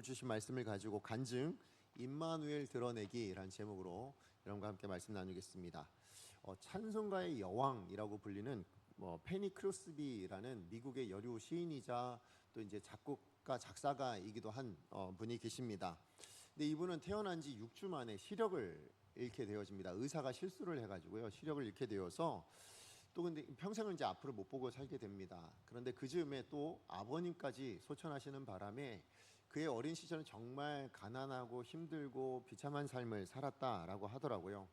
주신 말씀을 가지고 간증 임마누엘 드러내기라는 제목으로 여러분과 함께 말씀 나누겠습니다. 찬송가의 여왕이라고 불리는 페니 크로스비라는 미국의 여류 시인이자 또 이제 작곡가 작사가이기도 한 분이 계십니다. 근데 이분은 태어난 지 6주 만에 시력을 잃게 되어집니다. 의사가 실수를 해가지고요, 시력을 잃게 되어서 또 근데 평생을 이제 앞으로 못 보고 살게 됩니다. 그런데 그 즈음에 또 아버님까지 소천하시는 바람에 그의 어린 시절은 정말 가난하고 힘들고 비참한 삶을 살았다라고 하더라고요.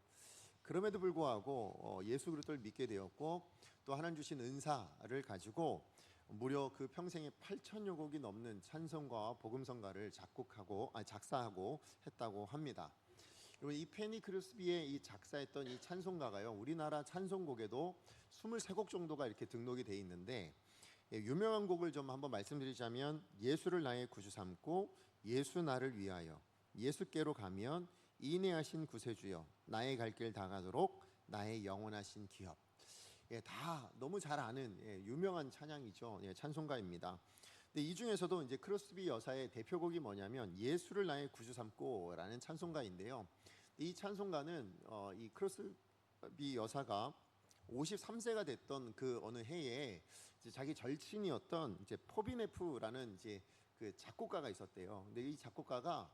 그럼에도 불구하고 예수 그리스도를 믿게 되었고 또 하나님 주신 은사를 가지고 무려 그 평생에 8천여 곡이 넘는 찬송가와 복음성가를 작사하고 했다고 합니다. 그리고 이 페니 크로스비의 이 작사했던 이 찬송가가요, 우리나라 찬송곡에도 23곡 정도가 이렇게 등록이 돼 있는데, 유명한 곡을 좀 한번 말씀드리자면 예수를 나의 구주 삼고 예수 나를 위하여 예수께로 가면 인내하신 구세주여 나의 갈 길 다 가도록 나의 영원하신 기업. 다 너무 잘 아는 유명한 찬양이죠. 찬송가입니다. 근데 이 중에서도 이제 크로스비 여사의 대표곡이 뭐냐면 예수를 나의 구주 삼고라는 찬송가인데요. 이 찬송가는 이 크로스비 여사가 53세가 됐던 그 어느 해에 이제 자기 절친이었던 이제 포비네프라는 이제 그 작곡가가 있었대요. 근데 이 작곡가가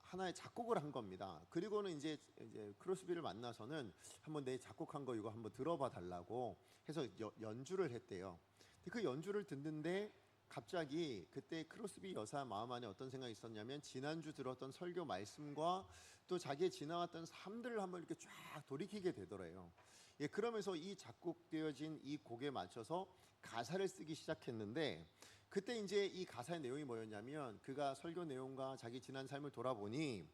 하나의 작곡을 한 겁니다. 그리고는 이제 크로스비를 만나서는 한번 내 작곡한 거 이거 한번 들어봐 달라고 해서 연주를 했대요. 근데 그 연주를 듣는데 갑자기 그때 크로스비 여사 마음 안에 어떤 생각이 있었냐면 지난주 들었던 설교 말씀과 또 자기의 지나왔던 삶들을 한번 이렇게 쫙 돌이키게 되더래요. 그러면서 이 작곡되어진 이 곡에 맞춰서 가사를 쓰기 시작했는데, 그때 이제 이 가사의 내용이 뭐였냐면 그가 설교 내용과 자기 지난 삶을 돌아보니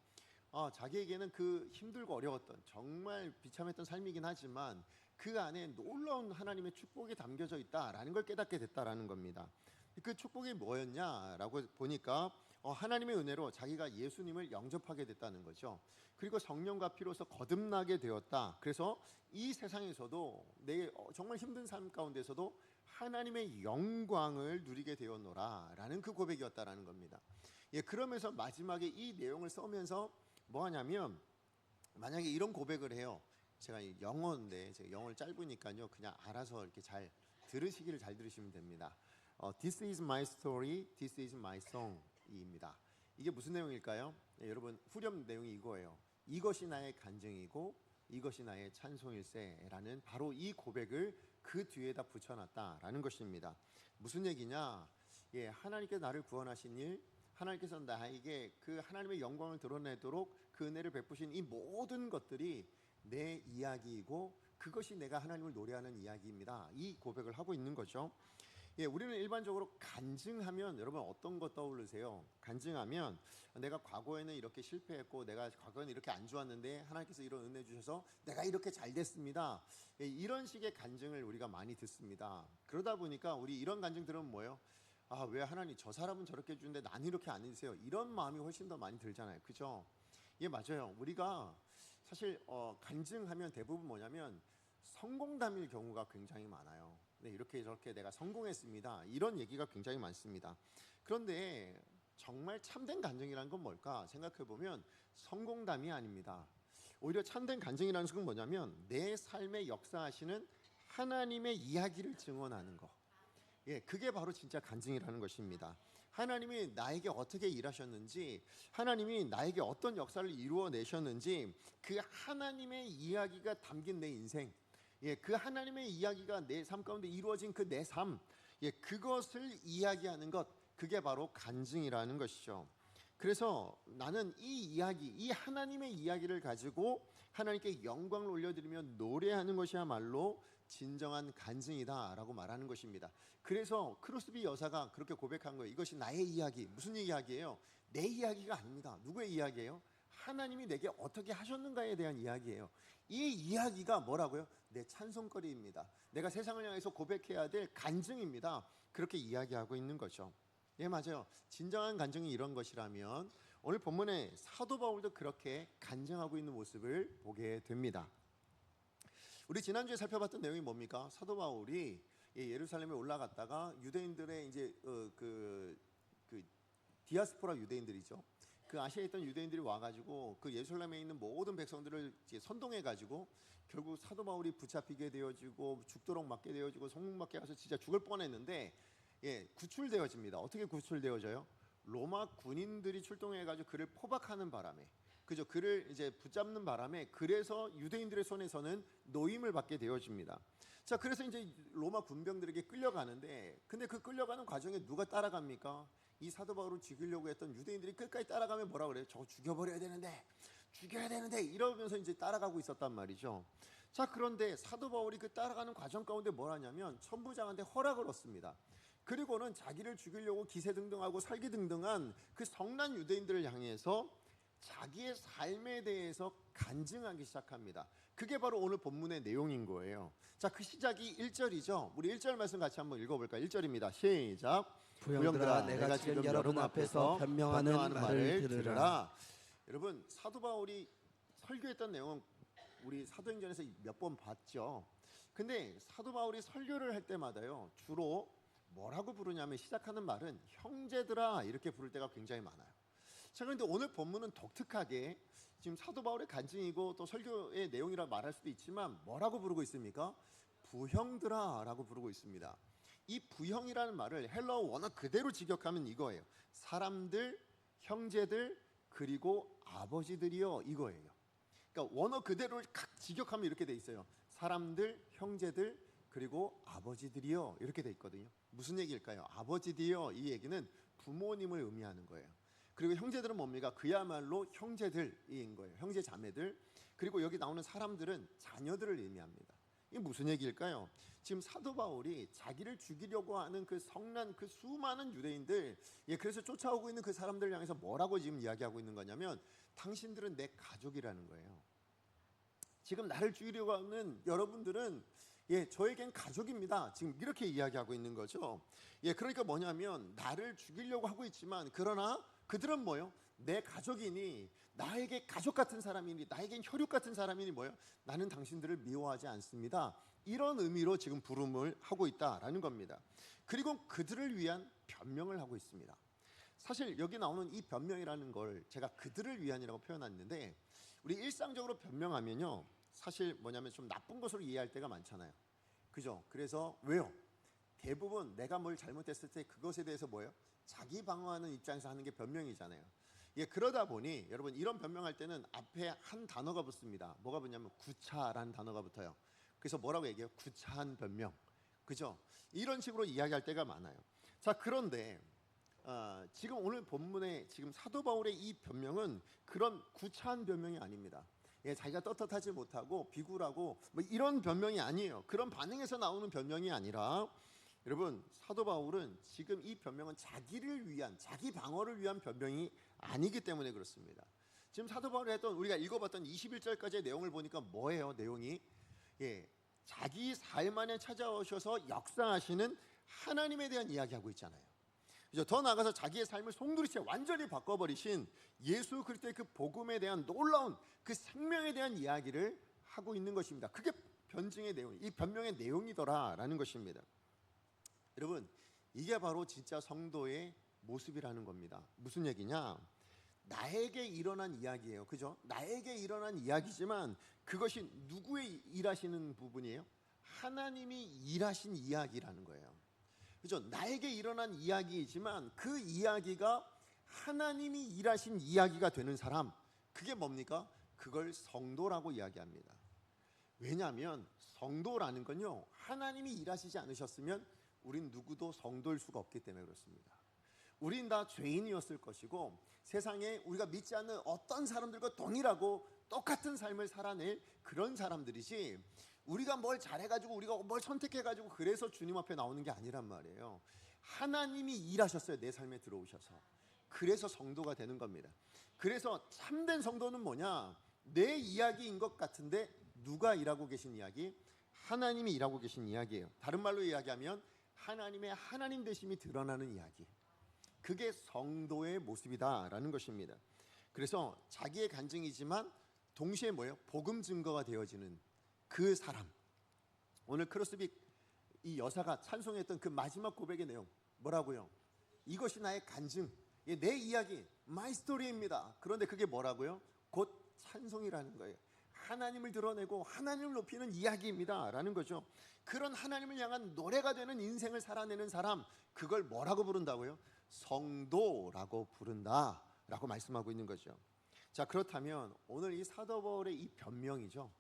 자기에게는 그 힘들고 어려웠던 정말 비참했던 삶이긴 하지만 그 안에 놀라운 하나님의 축복이 담겨져 있다라는 걸 깨닫게 됐다라는 겁니다. 그 축복이 뭐였냐라고 보니까 하나님의 은혜로 자기가 예수님을 영접하게 됐다는 거죠. 그리고 성령과 피로서 거듭나게 되었다. 그래서 이 세상에서도 내 정말 힘든 삶 가운데서도 하나님의 영광을 누리게 되었노라 라는 그 고백이었다라는 겁니다. 그러면서 마지막에 이 내용을 써면서 뭐 하냐면, 만약에 이런 고백을 해요. 제가 영어인데 제가 영어를 짧으니까요, 그냥 알아서 이렇게 잘 들으시기를 잘 들으시면 됩니다. This is my story, this is my song 입니다. 이게 무슨 내용일까요? 여러분, 후렴 내용이 이거예요. 이것이 나의 간증이고 이것이 나의 찬송일세라는 바로 이 고백을 그 뒤에다 붙여놨다라는 것입니다. 무슨 얘기냐? 하나님께서 나를 구원하신 일, 하나님께서 나에게 그 하나님의 영광을 드러내도록 그 은혜를 베푸신 이 모든 것들이 내 이야기이고 그것이 내가 하나님을 노래하는 이야기입니다. 이 고백을 하고 있는 거죠. 우리는 일반적으로 간증하면 여러분 어떤 거 떠오르세요? 간증하면 내가 과거에는 이렇게 실패했고 내가 과거에는 이렇게 안 좋았는데 하나님께서 이런 은혜 주셔서 내가 이렇게 잘 됐습니다. 이런 식의 간증을 우리가 많이 듣습니다. 그러다 보니까 우리 이런 간증 들으면 뭐예요? 왜 하나님 저 사람은 저렇게 해주는데 나는 이렇게 안 해주세요? 이런 마음이 훨씬 더 많이 들잖아요. 그죠? 맞아요. 우리가 사실 간증하면 대부분 뭐냐면 성공담일 경우가 굉장히 많아요. 이렇게 저렇게 내가 성공했습니다, 이런 얘기가 굉장히 많습니다. 그런데 정말 참된 간증이라는 건 뭘까 생각해보면 성공담이 아닙니다. 오히려 참된 간증이라는 것은 뭐냐면 내 삶에 역사하시는 하나님의 이야기를 증언하는 거. 그게 바로 진짜 간증이라는 것입니다. 하나님이 나에게 어떻게 일하셨는지, 하나님이 나에게 어떤 역사를 이루어내셨는지 그 하나님의 이야기가 담긴 내 인생, 그 하나님의 이야기가 내 삶 가운데 이루어진 그 내 삶, 그것을 이야기하는 것, 그게 바로 간증이라는 것이죠. 그래서 나는 이 이야기, 이 하나님의 이야기를 가지고 하나님께 영광을 올려드리며 노래하는 것이야말로 진정한 간증이다 라고 말하는 것입니다. 그래서 크로스비 여사가 그렇게 고백한 거예요. 이것이 나의 이야기. 무슨 이야기예요? 내 이야기가 아닙니다. 누구의 이야기예요? 하나님이 내게 어떻게 하셨는가에 대한 이야기예요. 이 이야기가 뭐라고요? 내 찬송거리입니다. 내가 세상을 향해서 고백해야 될 간증입니다. 그렇게 이야기하고 있는 거죠. 맞아요. 진정한 간증이 이런 것이라면 오늘 본문에 사도 바울도 그렇게 간증하고 있는 모습을 보게 됩니다. 우리 지난주에 살펴봤던 내용이 뭡니까? 사도 바울이 예루살렘에 올라갔다가 유대인들의 이제 디아스포라 유대인들이죠. 그 아시아에 있던 유대인들이 와가지고 그 예루살렘에 있는 모든 백성들을 이제 선동해가지고 결국 사도 바울이 붙잡히게 되어지고 죽도록 맞게 되어지고 성문밖에 가서 진짜 죽을 뻔했는데 구출되어집니다. 어떻게 구출되어져요? 로마 군인들이 출동해가지고 그를 포박하는 바람에 그죠? 그를 이제 붙잡는 바람에 그래서 유대인들의 손에서는 노임을 받게 되어집니다. 자, 그래서 이제 로마 군병들에게 끌려가는데 근데 그 끌려가는 과정에 누가 따라갑니까? 이 사도 바울을 죽이려고 했던 유대인들이 끝까지 따라가면 뭐라 그래요? 저거 죽여야 되는데 이러면서 이제 따라가고 있었단 말이죠. 자, 그런데 사도 바울이 그 따라가는 과정 가운데 뭘 하냐면 천부장한테 허락을 얻습니다. 그리고는 자기를 죽이려고 기세등등하고 설기등등한 그 성난 유대인들을 향해서 자기의 삶에 대해서 간증하기 시작합니다. 그게 바로 오늘 본문의 내용인 거예요. 자, 그 시작이 1절이죠. 우리 1절 말씀 같이 한번 읽어볼까요? 1절입니다. 시작. 부형들아, 내가 지금 여러분 앞에서 변명하는 말을 들으라. 여러분, 사도 바울이 설교했던 내용은 우리 사도행전에서 몇 번 봤죠. 근데 사도 바울이 설교를 할 때마다요, 주로 뭐라고 부르냐면 시작하는 말은 형제들아 이렇게 부를 때가 굉장히 많아요. 자, 그런데 오늘 본문은 독특하게 지금 사도 바울의 간증이고 또 설교의 내용이라 말할 수도 있지만 뭐라고 부르고 있습니까? 부형들아 라고 부르고 있습니다. 이 부형이라는 말을 헬라어 원어 그대로 직역하면 이거예요. 사람들, 형제들, 그리고 아버지들이요, 이거예요. 그러니까 원어 그대로를 각 직역하면 이렇게 돼 있어요. 사람들, 형제들, 그리고 아버지들이요, 이렇게 돼 있거든요. 무슨 얘기일까요? 아버지들이요, 이 얘기는 부모님을 의미하는 거예요. 그리고 형제들은 뭡니까? 그야말로 형제들인 거예요. 형제 자매들. 그리고 여기 나오는 사람들은 자녀들을 의미합니다. 이게 무슨 얘기일까요? 지금 사도 바울이 자기를 죽이려고 하는 그 성난 그 수많은 유대인들, 그래서 쫓아오고 있는 그 사람들을 향해서 뭐라고 지금 이야기하고 있는 거냐면 당신들은 내 가족이라는 거예요. 지금 나를 죽이려고 하는 여러분들은 저에겐 가족입니다. 지금 이렇게 이야기하고 있는 거죠. 그러니까 뭐냐면 나를 죽이려고 하고 있지만 그러나 그들은 뭐요? 내 가족이니 나에게 가족 같은 사람이니 나에겐 혈육 같은 사람이니 뭐요? 나는 당신들을 미워하지 않습니다. 이런 의미로 지금 부름을 하고 있다라는 겁니다. 그리고 그들을 위한 변명을 하고 있습니다. 사실 여기 나오는 이 변명이라는 걸 제가 그들을 위한이라고 표현했는데 우리 일상적으로 변명하면요 사실 뭐냐면 좀 나쁜 것으로 이해할 때가 많잖아요. 그죠? 그래서 왜요? 대부분 내가 뭘 잘못했을 때 그것에 대해서 뭐예요? 자기 방어하는 입장에서 하는 게 변명이잖아요. 그러다 보니 여러분 이런 변명할 때는 앞에 한 단어가 붙습니다. 뭐가 붙냐면 구차라는 단어가 붙어요. 그래서 뭐라고 얘기해요? 구차한 변명. 그죠? 이런 식으로 이야기할 때가 많아요. 자, 그런데 지금 오늘 본문에 지금 사도 바울의 이 변명은 그런 구차한 변명이 아닙니다. 자기가 떳떳하지 못하고 비굴하고 뭐 이런 변명이 아니에요. 그런 반응에서 나오는 변명이 아니라 여러분 사도 바울은 지금 이 변명은 자기를 위한 자기 방어를 위한 변명이 아니기 때문에 그렇습니다. 지금 사도 바울이 했던 우리가 읽어봤던 21절까지의 내용을 보니까 뭐예요? 내용이 자기 삶 안에 찾아오셔서 역사하시는 하나님에 대한 이야기하고 있잖아요. 더 나아가서 자기의 삶을 송두리째 완전히 바꿔버리신 예수 그리스도의 그 복음에 대한 놀라운 그 생명에 대한 이야기를 하고 있는 것입니다. 그게 변증의 내용, 이 변명의 내용이더라라는 것입니다. 여러분 이게 바로 진짜 성도의 모습이라는 겁니다. 무슨 얘기냐? 나에게 일어난 이야기예요. 그죠? 나에게 일어난 이야기지만 그것이 누구의 일하시는 부분이에요? 하나님이 일하신 이야기라는 거예요. 그죠? 나에게 일어난 이야기이지만 그 이야기가 하나님이 일하신 이야기가 되는 사람, 그게 뭡니까? 그걸 성도라고 이야기합니다. 왜냐하면 성도라는 건요 하나님이 일하시지 않으셨으면 우린 누구도 성도일 수가 없기 때문에 그렇습니다. 우린 다 죄인이었을 것이고 세상에 우리가 믿지 않는 어떤 사람들과 동일하고 똑같은 삶을 살아낼 그런 사람들이지 우리가 뭘 잘해가지고 우리가 뭘 선택해가지고 그래서 주님 앞에 나오는 게 아니란 말이에요. 하나님이 일하셨어요. 내 삶에 들어오셔서. 그래서 성도가 되는 겁니다. 그래서 참된 성도는 뭐냐? 내 이야기인 것 같은데 누가 일하고 계신 이야기? 하나님이 일하고 계신 이야기예요. 다른 말로 이야기하면 하나님의 하나님 되심이 드러나는 이야기. 그게 성도의 모습이다라는 것입니다. 그래서 자기의 간증이지만 동시에 뭐예요? 복음 증거가 되어지는 그 사람. 오늘 크로스빅 이 여사가 찬송했던 그 마지막 고백의 내용 뭐라고요? 이것이 나의 간증, 내 이야기, 마이 스토리입니다. 그런데 그게 뭐라고요? 곧 찬송이라는 거예요. 하나님을 드러내고 하나님을 높이는 이야기입니다 라는 거죠. 그런 하나님을 향한 노래가 되는 인생을 살아내는 사람, 그걸 뭐라고 부른다고요? 성도라고 부른다 라고 말씀하고 있는 거죠. 자, 그렇다면 오늘 이 사도 바울의 이 변명이죠.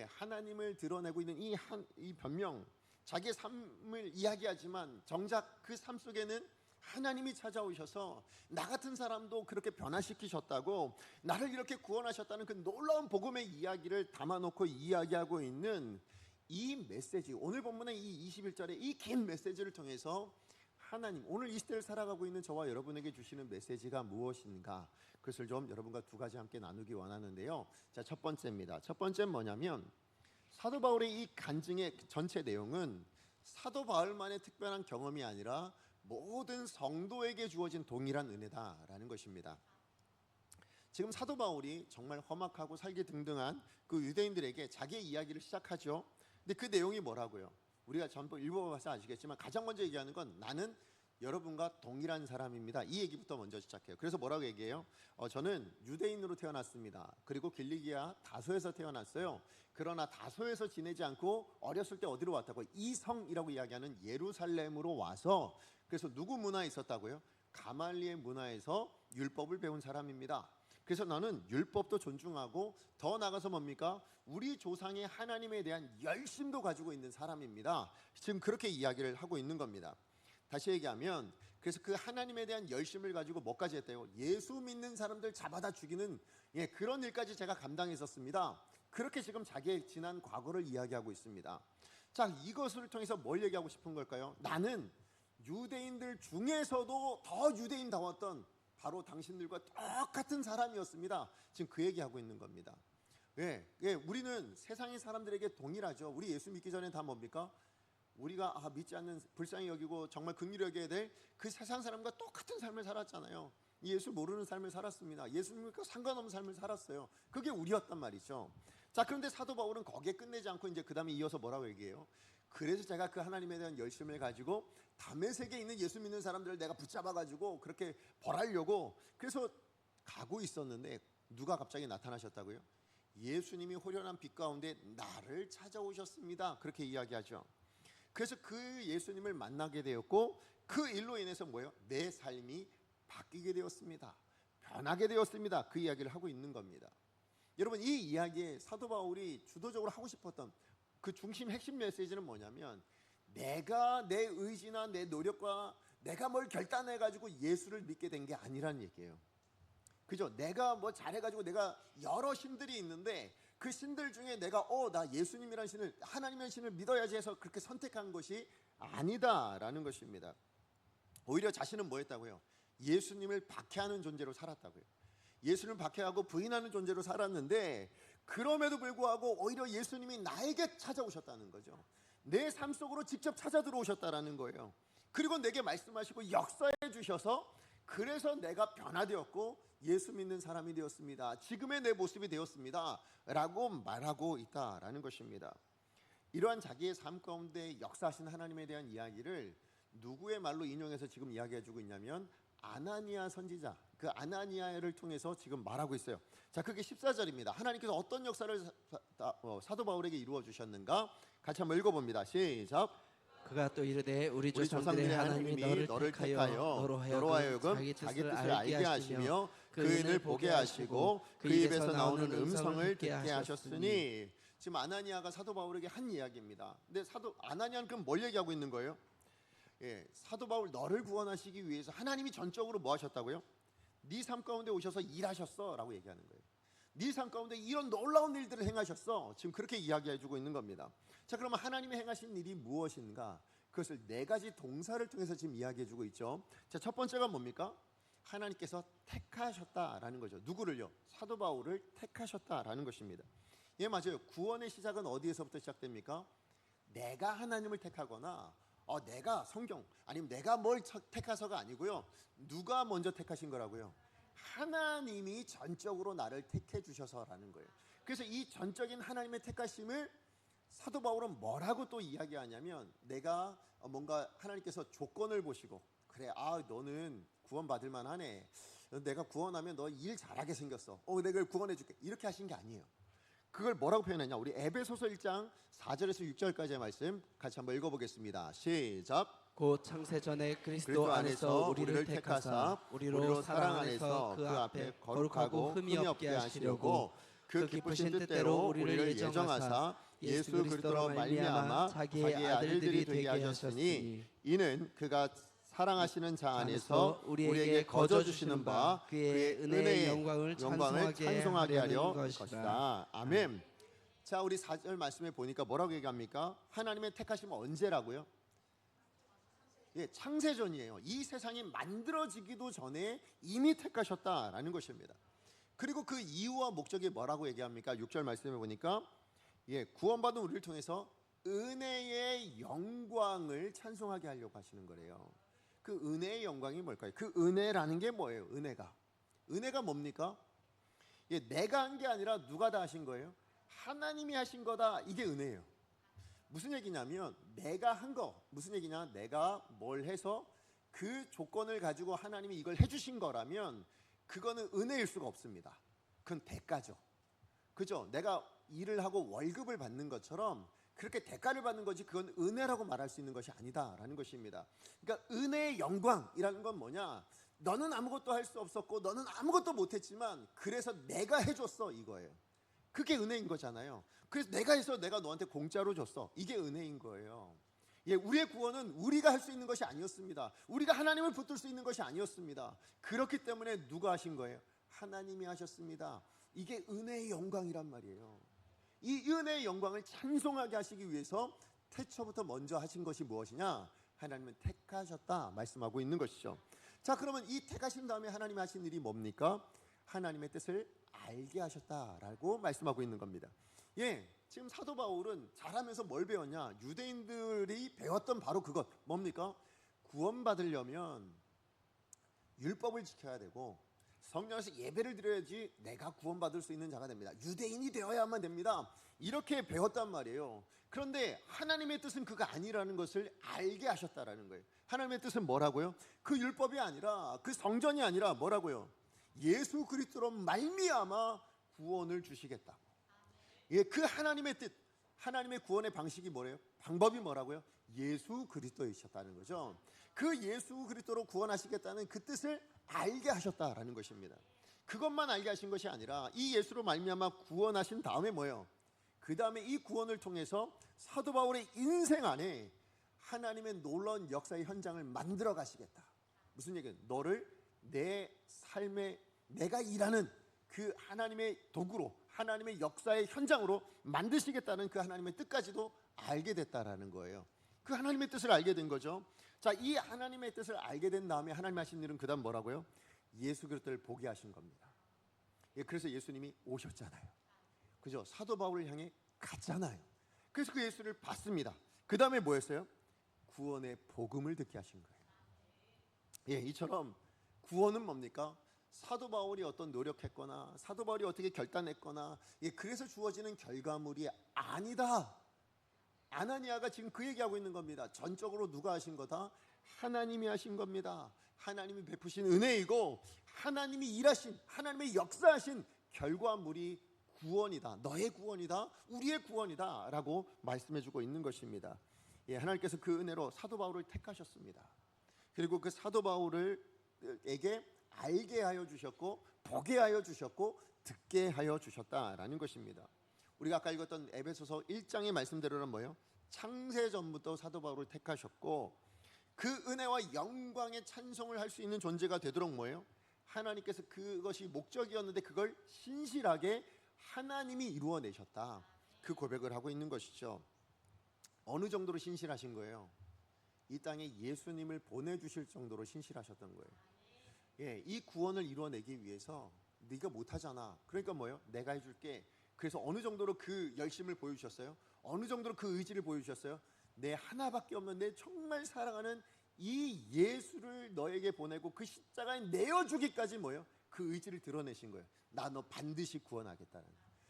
하나님을 드러내고 있는 이 변명, 자기의 삶을 이야기하지만 정작 그 삶 속에는 하나님이 찾아오셔서 나 같은 사람도 그렇게 변화시키셨다고, 나를 이렇게 구원하셨다는 그 놀라운 복음의 이야기를 담아놓고 이야기하고 있는 이 메시지, 오늘 본문의 이 21절의 이 긴 메시지를 통해서 하나님, 오늘 이 시대를 살아가고 있는 저와 여러분에게 주시는 메시지가 무엇인가, 그것을 좀 여러분과 두 가지 함께 나누기 원하는데요. 자, 첫 번째입니다. 첫 번째는 뭐냐면, 사도 바울의 이 간증의 전체 내용은 사도 바울만의 특별한 경험이 아니라 모든 성도에게 주어진 동일한 은혜다라는 것입니다. 지금 사도 바울이 정말 험악하고 살기 등등한 그 유대인들에게 자기의 이야기를 시작하죠. 근데 그 내용이 뭐라고요? 우리가 전부 읽어봐서 아시겠지만 가장 먼저 얘기하는 건 나는 여러분과 동일한 사람입니다. 이 얘기부터 먼저 시작해요. 그래서 뭐라고 얘기해요? 저는 유대인으로 태어났습니다. 그리고 길리기아 다소에서 태어났어요. 그러나 다소에서 지내지 않고 어렸을 때 어디로 왔다고? 이성이라고 이야기하는 예루살렘으로 와서, 그래서 누구 문화에 있었다고요? 가말리엘 문화에서 율법을 배운 사람입니다. 그래서 나는 율법도 존중하고 더 나아가서 뭡니까? 우리 조상의 하나님에 대한 열심도 가지고 있는 사람입니다. 지금 그렇게 이야기를 하고 있는 겁니다. 다시 얘기하면, 그래서 그 하나님에 대한 열심을 가지고 뭐까지 했대요? 예수 믿는 사람들 잡아다 죽이는 그런 일까지 제가 감당했었습니다. 그렇게 지금 자기의 지난 과거를 이야기하고 있습니다. 자, 이것을 통해서 뭘 얘기하고 싶은 걸까요? 나는 유대인들 중에서도 더 유대인다웠던 바로 당신들과 똑같은 사람이었습니다. 지금 그 얘기하고 있는 겁니다. 우리는 세상의 사람들에게 동일하죠. 우리 예수 믿기 전에 다 뭡니까? 우리가 믿지 않는, 불쌍히 여기고 정말 긍휼히 여겨야 될 그 세상 사람과 똑같은 삶을 살았잖아요. 예수 모르는 삶을 살았습니다. 예수님과 상관없는 삶을 살았어요. 그게 우리였단 말이죠. 자, 그런데 사도 바울은 거기에 끝내지 않고 이제 그 다음에 이어서 뭐라고 얘기해요? 그래서 제가 그 하나님에 대한 열심을 가지고 다메섹에 있는 예수 믿는 사람들을 내가 붙잡아가지고 그렇게 벌하려고 그래서 가고 있었는데 누가 갑자기 나타나셨다고요? 예수님이 호련한 빛 가운데 나를 찾아오셨습니다. 그렇게 이야기하죠. 그래서 그 예수님을 만나게 되었고 그 일로 인해서 뭐예요? 내 삶이 바뀌게 되었습니다. 변하게 되었습니다. 그 이야기를 하고 있는 겁니다. 여러분, 이 이야기에 사도 바울이 주도적으로 하고 싶었던 그 중심 핵심 메시지는 뭐냐면, 내가 내 의지나 내 노력과 내가 뭘 결단해가지고 예수를 믿게 된 게 아니라는 얘기예요. 그죠? 내가 뭐 잘해가지고 내가 여러 신들이 있는데 그 신들 중에 내가 나 예수님이라는 신을, 하나님의 신을 믿어야지 해서 그렇게 선택한 것이 아니다라는 것입니다. 오히려 자신은 뭐 했다고요? 예수님을 박해하는 존재로 살았다고요. 예수님을 박해하고 부인하는 존재로 살았는데 그럼에도 불구하고 오히려 예수님이 나에게 찾아오셨다는 거죠. 내 삶 속으로 직접 찾아 들어오셨다라는 거예요. 그리고 내게 말씀하시고 역사해 주셔서 그래서 내가 변화되었고 예수 믿는 사람이 되었습니다. 지금의 내 모습이 되었습니다 라고 말하고 있다라는 것입니다. 이러한 자기의 삶 가운데 역사하신 하나님에 대한 이야기를 누구의 말로 인용해서 지금 이야기해주고 있냐면 아나니아 선지자, 그 아나니아를 통해서 지금 말하고 있어요. 자, 그게 14절입니다. 하나님께서 어떤 역사를 사도 바울에게 이루어 주셨는가? 같이 한번 읽어봅니다. 시작. 그가 또 이르되 우리 조상들의 하나님이 너를 택하여 너로 하여금 자기 뜻을 알게 하시며 그 은을 보게 하시고 그 입에서 나오는 음성을 듣게 하셨으니. 지금 아나니아가 사도 바울에게 한 이야기입니다. 근데 아나니아는 그럼 뭘 얘기하고 있는 거예요? 사도 바울 너를 구원하시기 위해서 하나님이 전적으로 뭐 하셨다고요? 네 삶 가운데 오셔서 일하셨어 라고 얘기하는 거예요. 네 삶 가운데 이런 놀라운 일들을 행하셨어. 지금 그렇게 이야기해주고 있는 겁니다. 자, 그러면 하나님이 행하신 일이 무엇인가? 그것을 네 가지 동사를 통해서 지금 이야기해주고 있죠. 자, 첫 번째가 뭡니까? 하나님께서 택하셨다라는 거죠. 누구를요? 사도 바울을 택하셨다라는 것입니다. 맞아요. 구원의 시작은 어디에서부터 시작됩니까? 내가 하나님을 택하거나 내가 성경 아니면 내가 뭘 택해서가 아니고요. 누가 먼저 택하신 거라고요? 하나님이 전적으로 나를 택해 주셔서라는 거예요. 그래서 이 전적인 하나님의 택하심을 사도 바울은 뭐라고 또 이야기하냐면, 내가 뭔가 하나님께서 조건을 보시고 그래, 너는 구원받을 만하네. 내가 구원하면 너 일 잘하게 생겼어. 내가 구원해 줄게. 이렇게 하신 게 아니에요. 그걸 뭐라고 표현했냐? 우리 에베소서 1장 4절에서 6절까지의 말씀 같이 한번 읽어보겠습니다. 시작. 곧 창세전에 그리스도 안에서 우리를 택하사 우리로 사랑 안에서 그 앞에 거룩하고 흠이 없게 하시려고 그 기쁘신 뜻대로 우리를 예정하사 예수 그리스도로 말미암아 자기의 아들들이 되게 하셨으니 이는 그가 사랑하시는 자 안에서 우리에게 거저 주시는 바 그의 은혜의 영광을 찬송하게 하려 것이다. 아멘. 자, 우리 4절 말씀에 보니까 뭐라고 얘기합니까? 하나님의 택하심은 언제라고요? 창세전이에요. 이 세상이 만들어지기도 전에 이미 택하셨다라는 것입니다. 그리고 그 이유와 목적이 뭐라고 얘기합니까? 6절 말씀에 보니까 구원받은 우리를 통해서 은혜의 영광을 찬송하게 하려고 하시는 거래요. 그 은혜의 영광이 뭘까요? 그 은혜라는 게 뭐예요? 은혜가 뭡니까? 내가 한 게 아니라 누가 다 하신 거예요? 하나님이 하신 거다. 이게 은혜예요. 무슨 얘기냐면 내가 한 거, 무슨 얘기냐? 내가 뭘 해서 그 조건을 가지고 하나님이 이걸 해주신 거라면 그거는 은혜일 수가 없습니다. 그건 대가죠. 그죠? 내가 일을 하고 월급을 받는 것처럼 그렇게 대가를 받는 거지 그건 은혜라고 말할 수 있는 것이 아니다라는 것입니다. 그러니까 은혜의 영광이라는 건 뭐냐? 너는 아무것도 할 수 없었고 너는 아무것도 못했지만 그래서 내가 해줬어, 이거예요. 그게 은혜인 거잖아요. 그래서 내가 해서 내가 너한테 공짜로 줬어. 이게 은혜인 거예요. 우리의 구원은 우리가 할 수 있는 것이 아니었습니다. 우리가 하나님을 붙들 수 있는 것이 아니었습니다. 그렇기 때문에 누가 하신 거예요? 하나님이 하셨습니다. 이게 은혜의 영광이란 말이에요. 이 은혜의 영광을 찬송하게 하시기 위해서 태초부터 먼저 하신 것이 무엇이냐? 하나님은 택하셨다 말씀하고 있는 것이죠. 자, 그러면 이 택하신 다음에 하나님이 하신 일이 뭡니까? 하나님의 뜻을 알게 하셨다라고 말씀하고 있는 겁니다. 지금 사도 바울은 자라면서 뭘 배웠냐? 유대인들이 배웠던 바로 그것, 뭡니까? 구원받으려면 율법을 지켜야 되고 성령에서 예배를 드려야지 내가 구원받을 수 있는 자가 됩니다. 유대인이 되어야만 됩니다. 이렇게 배웠단 말이에요. 그런데 하나님의 뜻은 그거 아니라는 것을 알게 하셨다라는 거예요. 하나님의 뜻은 뭐라고요? 그 율법이 아니라, 그 성전이 아니라 뭐라고요? 예수 그리스도로 말미암아 구원을 주시겠다고. 그 하나님의 뜻, 하나님의 구원의 방식이 뭐래요? 방법이 뭐라고요? 예수 그리스도이셨다는 거죠. 그 예수 그리스도로 구원하시겠다는 그 뜻을 알게 하셨다라는 것입니다. 그것만 알게 하신 것이 아니라 이 예수로 말미암아 구원하신 다음에 뭐예요? 그 다음에 이 구원을 통해서 사도 바울의 인생 안에 하나님의 놀라운 역사의 현장을 만들어 가시겠다. 무슨 얘기예요? 너를 내 삶에 내가 일하는 그 하나님의 도구로, 하나님의 역사의 현장으로 만드시겠다는 그 하나님의 뜻까지도 알게 됐다라는 거예요. 그 하나님의 뜻을 알게 된 거죠. 자, 이 하나님의 뜻을 알게 된 다음에 하나님 하신 일은 그 다음 뭐라고요? 예수 그리스도를 보게 하신 겁니다. 그래서 예수님이 오셨잖아요. 그죠? 사도 바울을 향해 갔잖아요. 그래서 그 예수를 봤습니다. 그 다음에 뭐였어요? 구원의 복음을 듣게 하신 거예요. 이처럼 구원은 뭡니까? 사도 바울이 어떤 노력했거나 사도 바울이 어떻게 결단했거나 그래서 주어지는 결과물이 아니다. 아나니아가 지금 그 얘기하고 있는 겁니다. 전적으로 누가 하신 거다? 하나님이 하신 겁니다. 하나님이 베푸신 은혜이고 하나님이 일하신, 하나님의 역사하신 결과물이 구원이다. 너의 구원이다. 우리의 구원이다 라고 말씀해주고 있는 것입니다. 하나님께서 그 은혜로 사도 바울을 택하셨습니다. 그리고 그 사도 바울에게 알게 하여 주셨고 보게 하여 주셨고 듣게 하여 주셨다라는 것입니다. 우리가 아까 읽었던 에베소서 1장의 말씀대로는 뭐예요? 창세전부터 사도 바울을 택하셨고 그 은혜와 영광의 찬송을 할 수 있는 존재가 되도록 뭐예요? 하나님께서 그것이 목적이었는데 그걸 신실하게 하나님이 이루어내셨다. 그 고백을 하고 있는 것이죠. 어느 정도로 신실하신 거예요? 이 땅에 예수님을 보내주실 정도로 신실하셨던 거예요. 이 구원을 이루어내기 위해서 네가 못하잖아. 그러니까 뭐예요? 내가 해줄게. 그래서 어느 정도로 그 열심을 보여주셨어요? 어느 정도로 그 의지를 보여주셨어요? 내 하나밖에 없는 내 정말 사랑하는 이 예수를 너에게 보내고 그 십자가에 내어주기까지 뭐예요? 그 의지를 드러내신 거예요. 나 너 반드시 구원하겠다는,